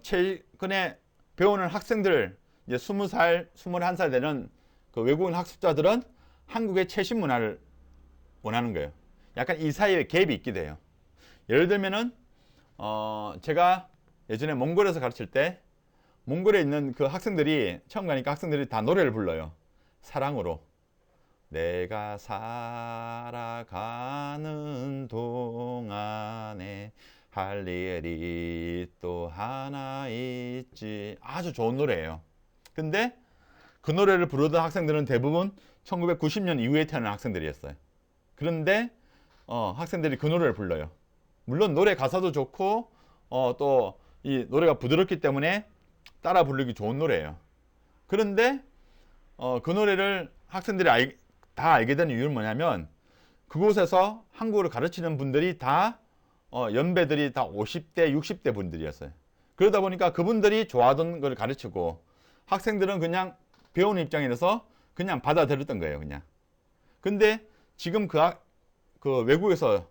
최근에 배우는 학생들, 이제 20살, 21살 되는 그 외국인 학습자들은 한국의 최신 문화를 원하는 거예요. 약간 이 사이에 갭이 있기도 해요. 예를 들면은 제가 예전에 몽골에서 가르칠 때 몽골에 있는 그 학생들이 처음 가니까 학생들이 다 노래를 불러요. 사랑으로. 내가 살아가는 동안에 할 일이 또 하나 있지. 아주 좋은 노래예요. 근데 그 노래를 부르던 학생들은 대부분 1990년 이후에 태어난 학생들이었어요. 그런데 학생들이 그 노래를 불러요. 물론 노래 가사도 좋고 또 이 노래가 부드럽기 때문에 따라 부르기 좋은 노래예요. 그런데 그 노래를 학생들이 다 알게 된 이유는 뭐냐면 그곳에서 한국어를 가르치는 분들이 다 연배들이 다 50대, 60대 분들이었어요. 그러다 보니까 그분들이 좋아하던 걸 가르치고 학생들은 그냥 배우는 입장이라서 그냥 받아들였던 거예요, 그냥. 근데 지금 그 외국에서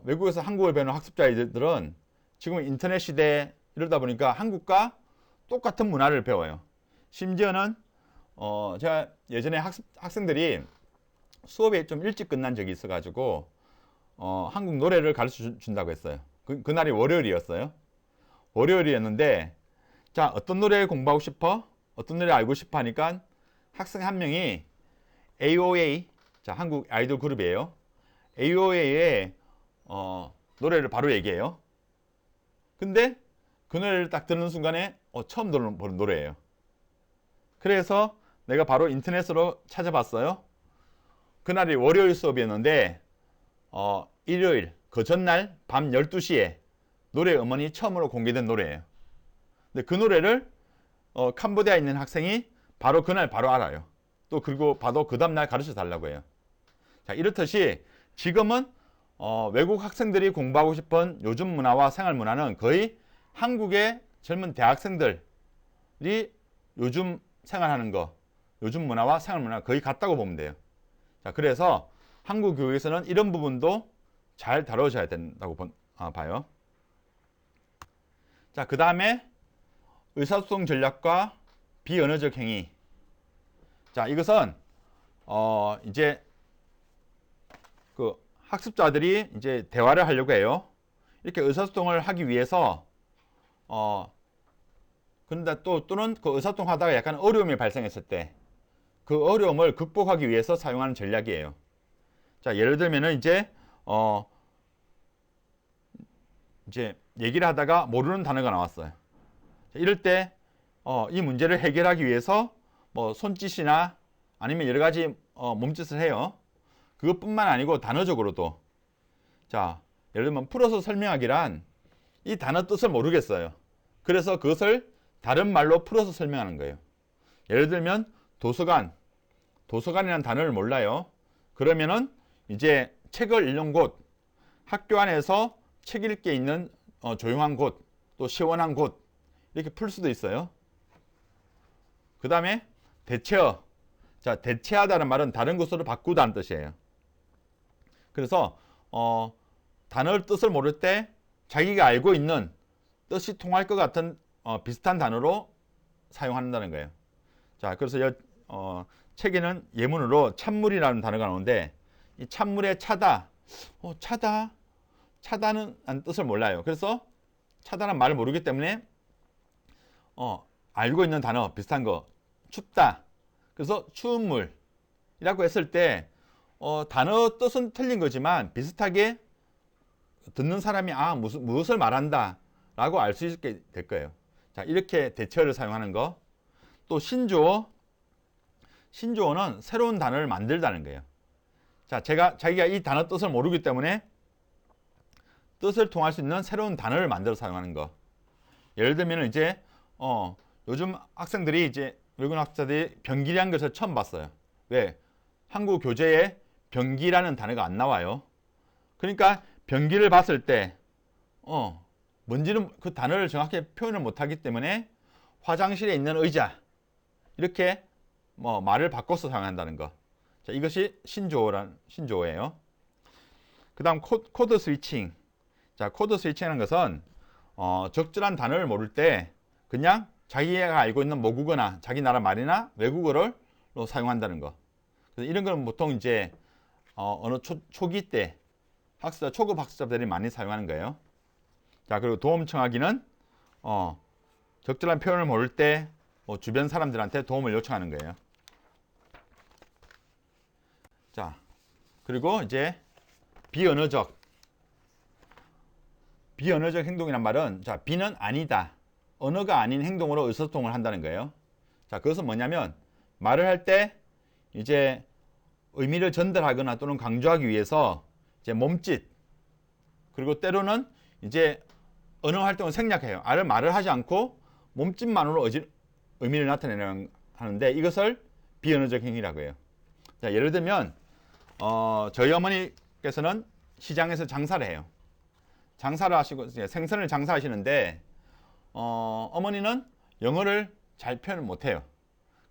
외국에서 한국어를 배우는 학습자들은 지금 인터넷 시대 이러다 보니까 한국과 똑같은 문화를 배워요. 심지어는 제가 예전에 학생들이 수업이 좀 일찍 끝난 적이 있어가지고 한국 노래를 가르쳐 준다고 했어요. 그날이 월요일이었어요. 월요일이었는데 자, 어떤 노래 공부하고 싶어? 어떤 노래 알고 싶어 하니까 학생 한 명이 AOA, 자, 한국 아이돌 그룹이에요. AOA의 노래를 바로 얘기해요. 근데 그 노래를 딱 듣는 순간에 처음 보는 노래예요. 그래서 내가 바로 인터넷으로 찾아봤어요. 그날이 월요일 수업이었는데 일요일 그 전날 밤 12시에 노래 음원이 처음으로 공개된 노래예요. 근데 그 노래를 캄보디아에 있는 학생이 바로 그날 바로 알아요. 또 그리고 봐도 그 다음날 가르쳐 달라고 해요. 자, 이렇듯이 지금은 외국 학생들이 공부하고 싶은 요즘 문화와 생활 문화는 거의 한국의 젊은 대학생들이 요즘 생활하는 거, 요즘 문화와 생활 문화 거의 같다고 보면 돼요. 자, 그래서 한국 교육에서는 이런 부분도 잘 다뤄져야 된다고 봐요. 자, 그 다음에 의사소통 전략과 비언어적 행위. 자, 이것은 이제 그 학습자들이 이제 대화를 하려고 해요. 이렇게 의사소통을 하기 위해서 근데 또는 그 의사소통 하다가 약간 어려움이 발생했을 때 그 어려움을 극복하기 위해서 사용하는 전략이에요. 자, 예를 들면은 이제 얘기를 하다가 모르는 단어가 나왔어요. 자, 이럴 때 이 문제를 해결하기 위해서 뭐 손짓이나 아니면 여러 가지 몸짓을 해요. 그것뿐만 아니고 단어적으로도, 자, 예를 들면 풀어서 설명하기란 이 단어 뜻을 모르겠어요. 그래서 그것을 다른 말로 풀어서 설명하는 거예요. 예를 들면 도서관이라는 단어를 몰라요. 그러면은 이제 책을 읽는 곳, 학교 안에서 책 읽게 있는 조용한 곳, 또 시원한 곳, 이렇게 풀 수도 있어요. 그 다음에 대체어. 자, 대체하다는 말은 다른 것으로 바꾸다는 뜻이에요. 그래서 단어의 뜻을 모를 때 자기가 알고 있는 뜻이 통할 것 같은 비슷한 단어로 사용한다는 거예요. 자, 그래서 책에는 예문으로 찬물이라는 단어가 나오는데 이 찬물의 차다, 차다는 뜻을 몰라요. 그래서 차다는 말을 모르기 때문에 알고 있는 단어 비슷한 거, 춥다. 그래서 추운 물이라고 했을 때 단어 뜻은 틀린 거지만 비슷하게 듣는 사람이 무엇을 말한다 라고 알 수 있게 될 거예요. 자, 이렇게 대체어를 사용하는 거. 또 신조어는 새로운 단어를 만들다는 거예요. 자, 자기가 이 단어 뜻을 모르기 때문에 뜻을 통할 수 있는 새로운 단어를 만들어 사용하는 거. 예를 들면 이제 요즘 학생들이 이제 외국 학자들이 변기라는 것을 처음 봤어요. 왜? 한국 교재에 변기라는 단어가 안 나와요. 그러니까 변기를 봤을 때 뭔지는 그 단어를 정확히 표현을 못하기 때문에 화장실에 있는 의자 이렇게 말을 바꿔서 사용한다는 거. 자, 이것이 신조어예요. 그 다음 코드 스위칭. 자, 코드 스위칭이라는 것은 적절한 단어를 모를 때 그냥 자기가 알고 있는 모국어나 자기 나라 말이나 외국어를 사용한다는 거. 그래서 이런 건 보통 이제 어느 초기 때 초급 학습자들이 많이 사용하는 거예요. 자, 그리고 도움 청하기는 적절한 표현을 모를 때 주변 사람들한테 도움을 요청하는 거예요. 자, 그리고 이제 비언어적 행동이란 말은, 자, 비는 아니다, 언어가 아닌 행동으로 의사소통을 한다는 거예요. 자, 그것은 뭐냐면 말을 할 때 이제 의미를 전달하거나 또는 강조하기 위해서 이제 몸짓, 그리고 때로는 이제 언어 활동을 생략해요. 말을 하지 않고 몸짓만으로 의미를 나타내는 하는데 이것을 비언어적 행위라고 해요. 자, 예를 들면 저희 어머니께서는 시장에서 장사를 해요. 장사를 하시고 생선을 장사하시는데 어머니는 영어를 잘 표현을 못해요.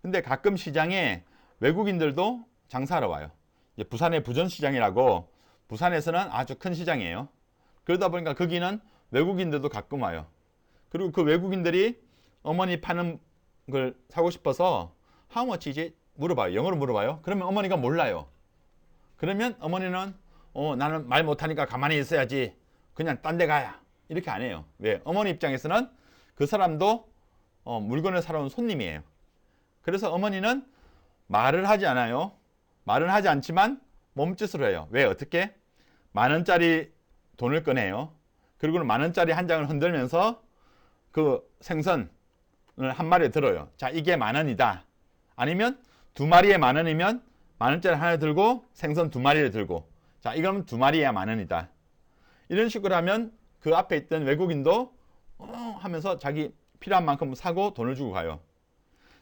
근데 가끔 시장에 외국인들도 장사하러 와요. 이제 부산의 부전시장이라고, 부산에서는 아주 큰 시장이에요. 그러다 보니까 거기는 외국인들도 가끔 와요. 그리고 그 외국인들이 어머니 파는 걸 사고 싶어서 How much is it? 물어봐요. 영어로 물어봐요. 그러면 어머니가 몰라요. 그러면 어머니는 나는 말 못하니까 가만히 있어야지, 그냥 딴 데 가야, 이렇게 안 해요. 왜? 어머니 입장에서는 그 사람도 물건을 사러 온 손님이에요. 그래서 어머니는 말을 하지 않아요. 말은 하지 않지만 몸짓으로 해요. 왜? 어떻게? 10,000원짜리 돈을 꺼내요. 그리고 10,000원짜리 한 장을 흔들면서 그 생선을 한 마리에 들어요. 자, 이게 10,000원이다. 아니면 2마리에 10,000원이면 10,000원짜리 하나 들고 생선 2마리를 들고, 자, 이건 2마리에 10,000원이다. 이런 식으로 하면 그 앞에 있던 외국인도 하면서 자기 필요한 만큼 사고 돈을 주고 가요.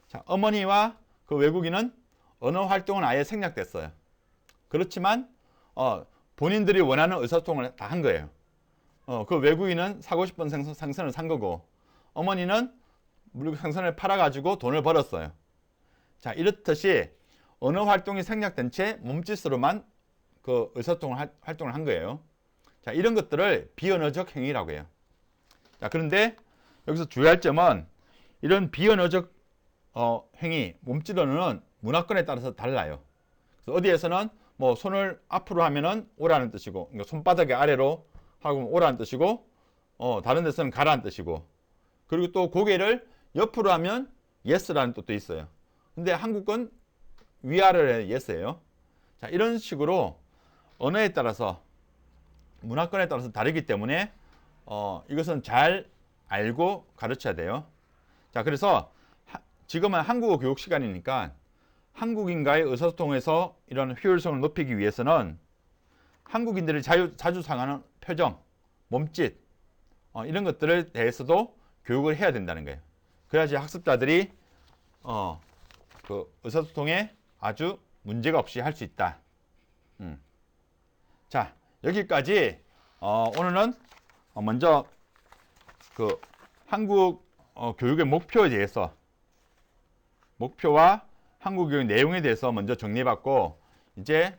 자, 어머니와 그 외국인은 언어 활동은 아예 생략됐어요. 그렇지만 본인들이 원하는 의사소통을 다 한 거예요. 그 외국인은 사고 싶은 생선을 산 거고 어머니는 생선을 팔아가지고 돈을 벌었어요. 자, 이렇듯이 언어 활동이 생략된 채 몸짓으로만 그 의사소통을 활동을 한 거예요. 자, 이런 것들을 비언어적 행위라고 해요. 자, 그런데 여기서 주의할 점은 이런 비언어적 행위, 몸짓 언어는 문화권에 따라서 달라요. 그래서 어디에서는 뭐 손을 앞으로 하면은 오라는 뜻이고, 그러니까 손바닥의 아래로 하고 오라는 뜻이고, 다른 데서는 가라는 뜻이고, 그리고 또 고개를 옆으로 하면 yes라는 뜻도 있어요. 근데 한국은 위아래의 yes예요. 자, 이런 식으로 언어에 따라서 문화권에 따라서 다르기 때문에 이것은 잘 알고 가르쳐야 돼요. 자, 그래서 지금은 한국어 교육 시간이니까 한국인과의 의사소통에서 이런 효율성을 높이기 위해서는 한국인들이 자주 사용하는 표정, 몸짓 이런 것들에 대해서도 교육을 해야 된다는 거예요. 그래야지 학습자들이 그 의사소통에 아주 문제가 없이 할 수 있다. 자, 여기까지 오늘은 먼저 그 한국 교육의 목표에 대해서 목표와 한국 교육 내용에 대해서 먼저 정리해봤고 이제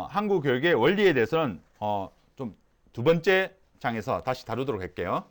한국 교육의 원리에 대해서는 좀 두 번째 장에서 다시 다루도록 할게요.